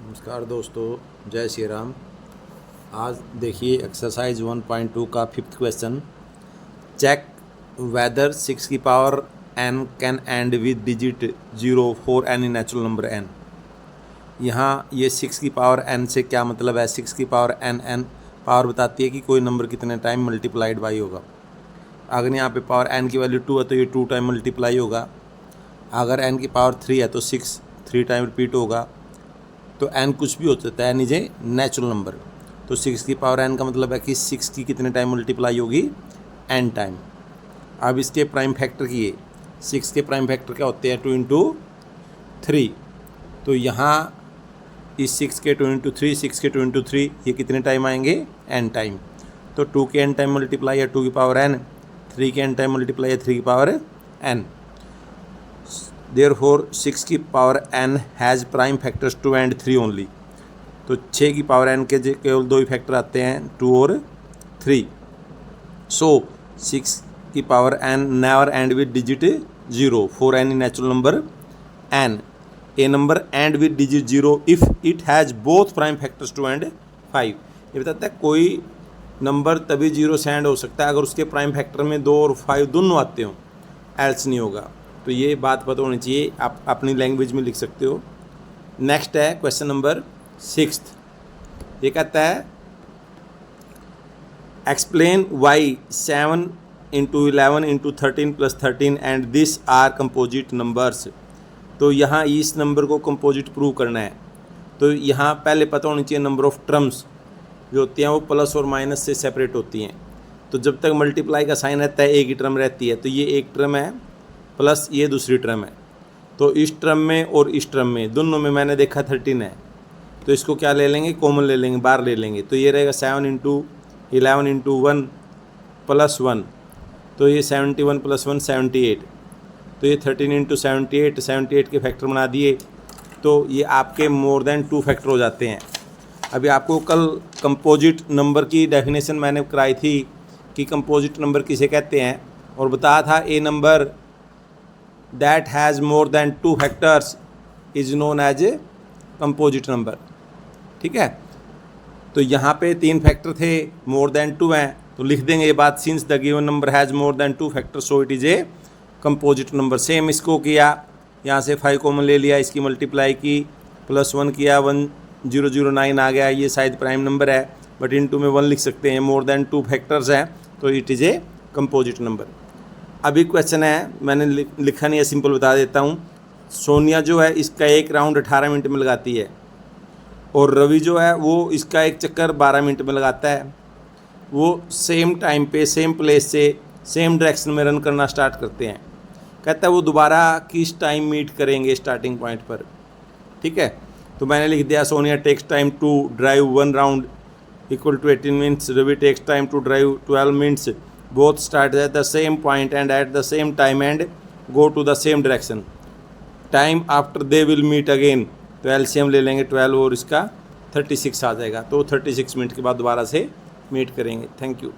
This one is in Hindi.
नमस्कार दोस्तों, जय श्री राम। आज देखिए एक्सरसाइज 1.2 का 5th क्वेश्चन। चेक वेदर 6 की power n can and with digit 0 for any natural number n। यहाँ ये 6 की पावर n से क्या मतलब है? 6 की पावर n पावर बताती है कि कोई नंबर कितने टाइम मल्टीप्लाइड बाई होगा। अगर यहाँ पे पावर n की वैल्यू 2 है तो ये 2 टाइम मल्टीप्लाई होगा। अगर n की पावर 3 है तो 6 3 टाइम रिपीट होगा। तो n कुछ भी हो सकता है, n is a natural number. तो 6 की पावर n का मतलब है कि 6 की कितने टाइम मल्टीप्लाई होगी? n time. अब इसके प्राइम फैक्टर किए, 6 के प्राइम फैक्टर क्या होते हैं? 2 इंटू 3। तो यहाँ इस 6 के 2 इंटू 3, 6 के 2 इंटू 3, ये कितने टाइम आएंगे? n time. तो 2 के n टाइम मल्टीप्लाई है 2 की पावर n, 3 के n टाइम मल्टीप्लाई है 3 की पावर n। Therefore 6 की power n has prime factors 2 and 3 only. तो 6 की पावर n के केवल 2 ही फैक्टर आते हैं, 2 और 3। सो 6 की power n never and with digit 0 for any natural number n। A number and with digit 0 if it has both prime factors 2 and 5। ये बताता है कोई नंबर तभी 0 से एंड हो सकता है अगर उसके प्राइम फैक्टर में 2 और 5 दोनों आते हों, एल्स नहीं होगा। तो ये बात पता होनी चाहिए, आप अपनी लैंग्वेज में लिख सकते हो। नेक्स्ट है क्वेश्चन नंबर 6। ये कहता है explain why 7 into 11 into 13 plus 13 and this are composite numbers. तो यहाँ इस नंबर को कंपोजिट प्रूव करना है। तो यहाँ पहले पता होनी चाहिए नंबर ऑफ टर्म्स जो होती हैं वो प्लस और माइनस से सेपरेट होती हैं। तो जब तक मल्टीप्लाई का साइन रहता है एक ही टर्म रहती है। तो ये एक टर्म है प्लस ये दूसरी टर्म है। तो इस टर्म में और इस टर्म में दोनों में मैंने देखा 13 है, तो इसको क्या ले लेंगे? कॉमन ले लेंगे, बार ले लेंगे। तो ये रहेगा 7 इंटू 11 इंटू 1 प्लस 1। तो ये 71 प्लस 1 78। तो ये 13 इंटू 78, 78 के फैक्टर बना दिए। तो ये आपके मोर देन 2 फैक्टर हो जाते हैं। अभी आपको कल कंपोजिट नंबर की डेफिनेशन मैंने कराई थी कि कंपोजिट नंबर किसे कहते हैं, और बताया था ए number that has more than 2 factors is known as a composite number। ठीक है, तो यहाँ पे 3 फैक्टर थे, मोर देन 2 हैं, तो लिख देंगे ये बात, since the given number has more than 2 factor so it is a composite number. Same इसको किया, यहाँ से 5 कॉमन ले लिया, इसकी मल्टीप्लाई की, प्लस 1 किया, 1009 आ गया। ये शायद प्राइम नंबर है बट इनटू में 1 लिख सकते हैं, मोर देन 2 फैक्टर्स हैं तो it is a composite number. अभी क्वेश्चन है, मैंने लिखा नहीं है, सिंपल बता देता हूँ। सोनिया जो है इसका एक राउंड 18 मिनट में लगाती है, और रवि जो है वो इसका एक चक्कर 12 मिनट में लगाता है। वो सेम टाइम पे सेम प्लेस से सेम डायरेक्शन में रन करना स्टार्ट करते हैं। कहता है वो दोबारा किस टाइम मीट करेंगे स्टार्टिंग पॉइंट पर। ठीक है, तो मैंने लिख दिया Sonia takes time to drive 1 round equal to 18 minutes, Ravi takes time to drive 12 minutes, both start at the same point and at the same time and go to the same direction. Time after they will meet again, तो एलसीएम ले लेंगे 12 और इसका 36 आ जाएगा। तो 36 मिनट के बाद दोबारा से मीट करेंगे। Thank you.